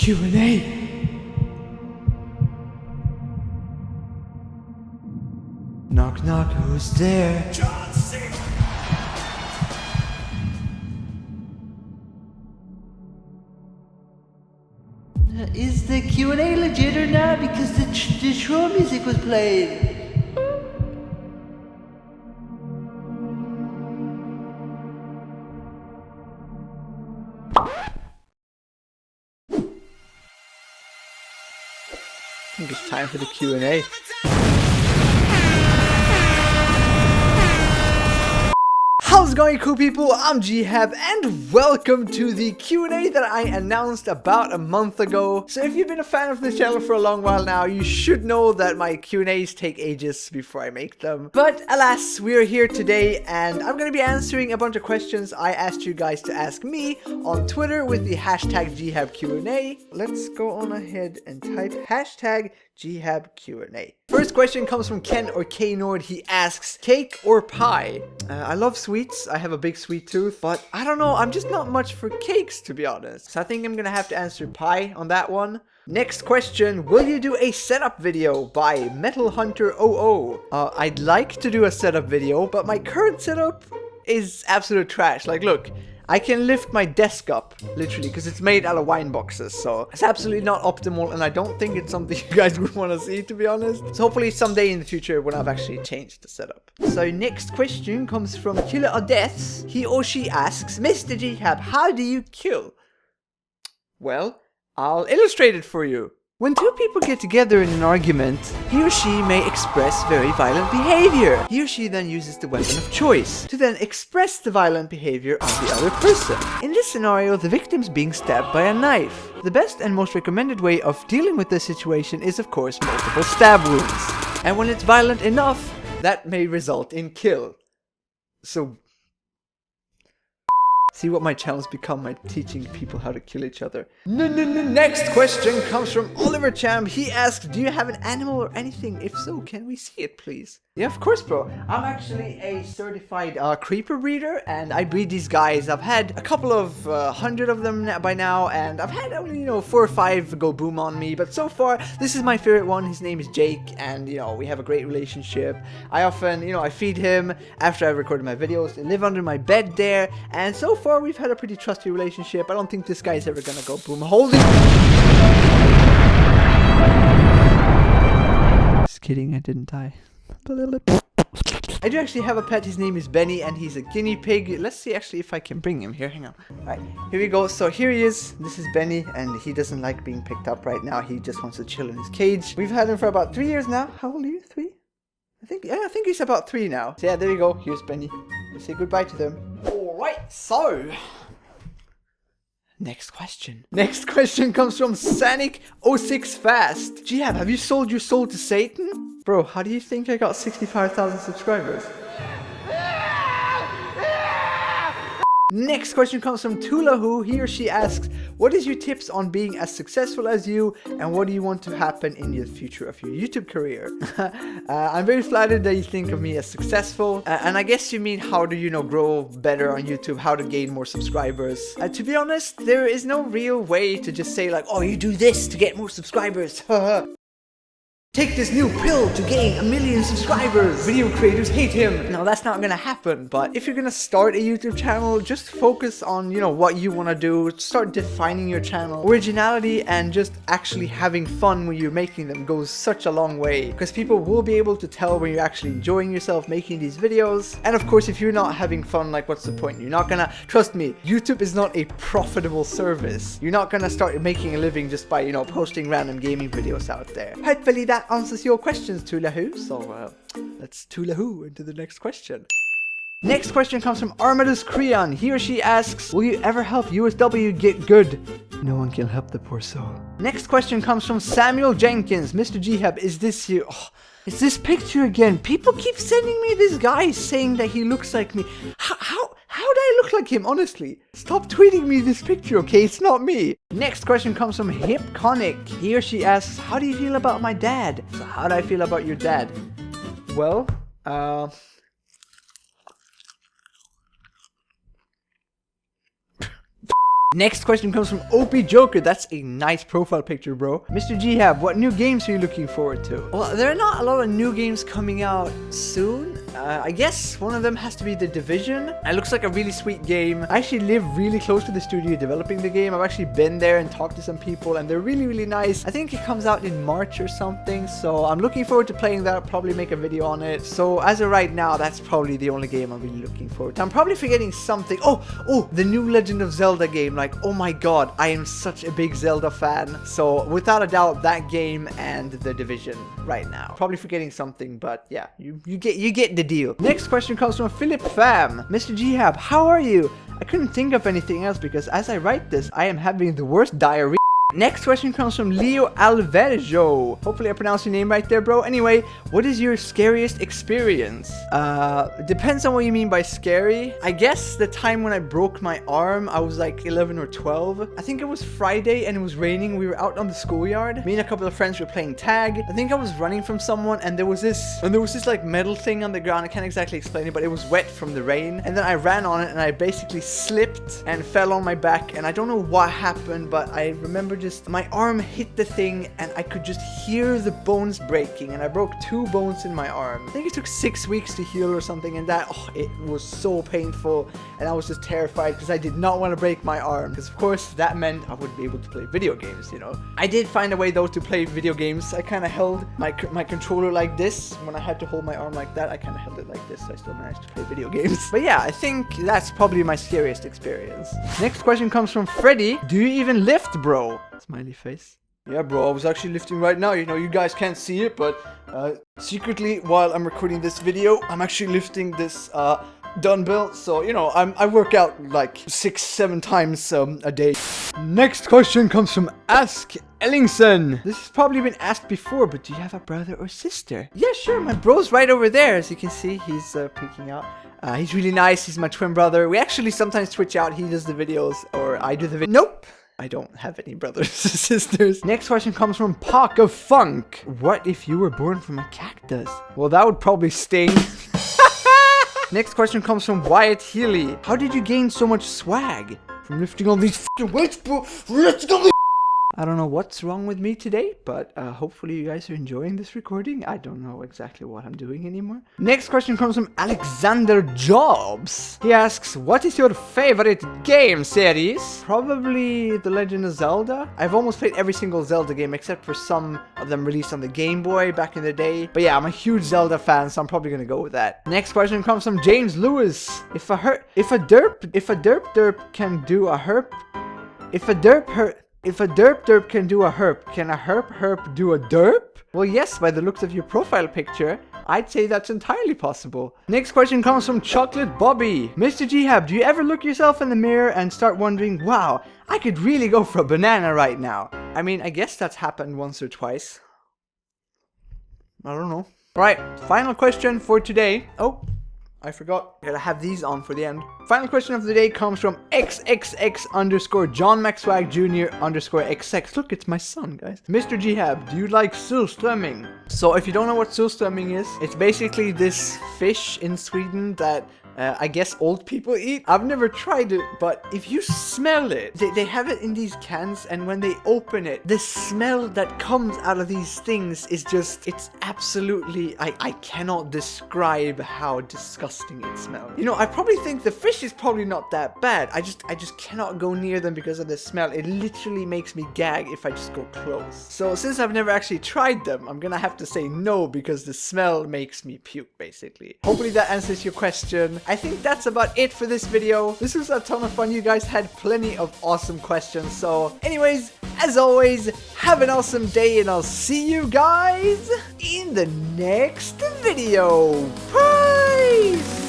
QnA. Knock knock, who's there? Is the QnA legit or not? Because the troll music was played. I think it's time for the Q&A. How's it going, cool people? I'm Gehab and welcome to the Q&A that I announced about a month ago. So if you've been a fan of this channel for a long while now, you should know that my Q&As take ages before I make them. But alas, we are here today and I'm going to be answering a bunch of questions I asked you guys to ask me on Twitter with the hashtag GehabQnA. Let's go on ahead and type hashtag GehabQnA. First question comes from Ken or K-Nord. He asks, cake or pie? I love sweets. I have a big sweet tooth, but I don't know. I'm just not much for cakes, to be honest. So I think I'm gonna have to answer pie on that one. Next question, will you do a setup video by Metal Hunter 00? I'd like to do a setup video, but my current setup is absolute trash. Like, look. I can lift my desk up, literally, because it's made out of wine boxes, so it's absolutely not optimal, and I don't think it's something you guys would want to see, to be honest. So hopefully someday in the future when I've actually changed the setup. So next question comes from Killer or Deaths. He or she asks, Mr. Gehab, how do you kill? Well, I'll illustrate it for you. When two people get together in an argument, he or she may express very violent behavior. He or she then uses the weapon of choice to then express the violent behavior of the other person. In this scenario, the victim's being stabbed by a knife. The best and most recommended way of dealing with this situation is, of course, multiple stab wounds. And when it's violent enough, that may result in kill. So see what my channel's become, my teaching people how to kill each other. Next question comes from Oliver Champ. He asks, do you have an animal or anything? If so, can we see it, please? Yeah, of course, bro. I'm actually a certified creeper breeder, and I breed these guys. I've had a couple of 100 of them by now, and I've had only, 4 or 5 go boom on me. But so far, this is my favorite one. His name is Jake, and, we have a great relationship. I often, I feed him after I recorded my videos. They live under my bed there, and so far, we've had a pretty trusty relationship. I don't think this guy's ever gonna go boom. Holy! Just kidding, I didn't die. I do actually have a pet. His name is Benny, and he's a guinea pig. Let's see actually if I can bring him here. Hang on. Alright, here we go. So here he is. This is Benny, and he doesn't like being picked up right now. He just wants to chill in his cage. We've had him for about 3 years now. How old are you? 3? I think he's about 3 now. So yeah, there you go. Here's Benny. Let's say goodbye to them. Alright, so next question. Next question comes from Sanic06Fast. Gehab, have you sold your soul to Satan? Bro, how do you think I got 65,000 subscribers? Next question comes from Tulahu. He or she asks, what is your tips on being as successful as you, and what do you want to happen in the future of your YouTube career? I'm very flattered that you think of me as successful, and I guess you mean how do you grow better on YouTube, how to gain more subscribers. To be honest, there is no real way to just say like, oh, you do this to get more subscribers. Take this new pill to gain 1 million subscribers. Video creators hate him. No, that's not gonna happen. But if you're gonna start a YouTube channel, just focus on, what you wanna do. Start defining your channel. Originality and just actually having fun when you're making them goes such a long way. Because people will be able to tell when you're actually enjoying yourself making these videos. And of course, if you're not having fun, like what's the point? You're not gonna, trust me, YouTube is not a profitable service. You're not gonna start making a living just by, posting random gaming videos out there. Hopefully that answers your questions, Tulahu. So let's Tulahu into the next question. Next question comes from Armadus Creon. He or she asks, will you ever help USW get good? No one can help the poor soul. Next question comes from Samuel Jenkins. Mr. Gehab, is this you? Oh, it's this picture again. People keep sending me this guy saying that he looks like me. How do I look like him, honestly? Stop tweeting me this picture, okay? It's not me. Next question comes from Hipconic. He or she asks, how do you feel about my dad? So how do I feel about your dad? Well, Next question comes from OP Joker. That's a nice profile picture, bro. Mr. Gehab, what new games are you looking forward to? Well, there are not a lot of new games coming out soon. I guess one of them has to be The Division. It looks like a really sweet game. I actually live really close to the studio developing the game. I've actually been there and talked to some people, and they're really, really nice. I think it comes out in March or something, so I'm looking forward to playing that. I'll probably make a video on it. So as of right now, that's probably the only game I'm really looking forward to. I'm probably forgetting something. Oh, the new Legend of Zelda game. Like, oh my god, I am such a big Zelda fan. So without a doubt, that game and The Division right now. Probably forgetting something, but yeah, you get the deal. Next question comes from Philip Pham. Mr. Gehab, how are you? I couldn't think of anything else because as I write this, I am having the worst diarrhea. Next question comes from Leo Alverjo. Hopefully I pronounced your name right there, bro. Anyway, what is your scariest experience? Depends on what you mean by scary. I guess the time when I broke my arm, I was like 11 or 12. I think it was Friday and it was raining. We were out on the schoolyard. Me and a couple of friends were playing tag. I think I was running from someone and there was this like metal thing on the ground. I can't exactly explain it, but it was wet from the rain. And then I ran on it and I basically slipped and fell on my back. And I don't know what happened, but I remember just my arm hit the thing and I could just hear the bones breaking, and I broke 2 bones in my arm. I think it took 6 weeks to heal or something, and that it was so painful, and I was just terrified because I did not want to break my arm, because of course that meant I wouldn't be able to play video games, you know. I did find a way though to play video games. I kind of held my controller like this. When I had to hold my arm like that, I kind of held it like this, so I still managed to play video games. But yeah, I think that's probably my scariest experience. Next question comes from Freddy. Do you even lift, bro? Smiley face. Yeah, bro, I was actually lifting right now. You know, you guys can't see it, but secretly, while I'm recording this video, I'm actually lifting this dumbbell. So, you know, I work out like 6-7 times a day. Next question comes from Ask Ellingson. This has probably been asked before, but do you have a brother or sister? Yeah, sure. My bro's right over there. As you can see, he's peeking out. He's really nice. He's my twin brother. We actually sometimes switch out. He does the videos or I do the video. Nope. I don't have any brothers or sisters. Next question comes from Park of Funk. What if you were born from a cactus? Well, that would probably sting. Next question comes from Wyatt Healy. How did you gain so much swag? From lifting all these fucking weights, bro. I don't know what's wrong with me today, but hopefully you guys are enjoying this recording. I don't know exactly what I'm doing anymore. Next question comes from Alexander Jobs. He asks, what is your favorite game series? Probably The Legend of Zelda. I've almost played every single Zelda game except for some of them released on the Game Boy back in the day. But yeah, I'm a huge Zelda fan, so I'm probably gonna go with that. Next question comes from James Lewis. If a derp can do a herp, if a derp can do a herp, can a herp do a derp? Well, yes, by the looks of your profile picture, I'd say that's entirely possible. Next question comes from Chocolate Bobby. Mr. Gehab, do you ever look yourself in the mirror and start wondering, wow, I could really go for a banana right now? I mean, I guess that's happened once or twice. I don't know. Alright, final question for today. Oh, I forgot. Gotta have these on for the end. Final question of the day comes from XXX_JohnMaxwag Jr_XX. Look, it's my son, guys. Mr. Gehab, do you like surströmming? So if you don't know what surströmming is, it's basically this fish in Sweden that I guess old people eat. I've never tried it, but if you smell it, they have it in these cans, and when they open it, the smell that comes out of these things is just, it's absolutely, I cannot describe how disgusting it smells. You know, I probably think the fish is probably not that bad. I just cannot go near them because of the smell. It literally makes me gag if I just go close. So since I've never actually tried them, I'm gonna have to say no because the smell makes me puke, basically. Hopefully that answers your question. I think that's about it for this video. This was a ton of fun. You guys had plenty of awesome questions. So anyways, as always, have an awesome day and I'll see you guys in the next video. Peace!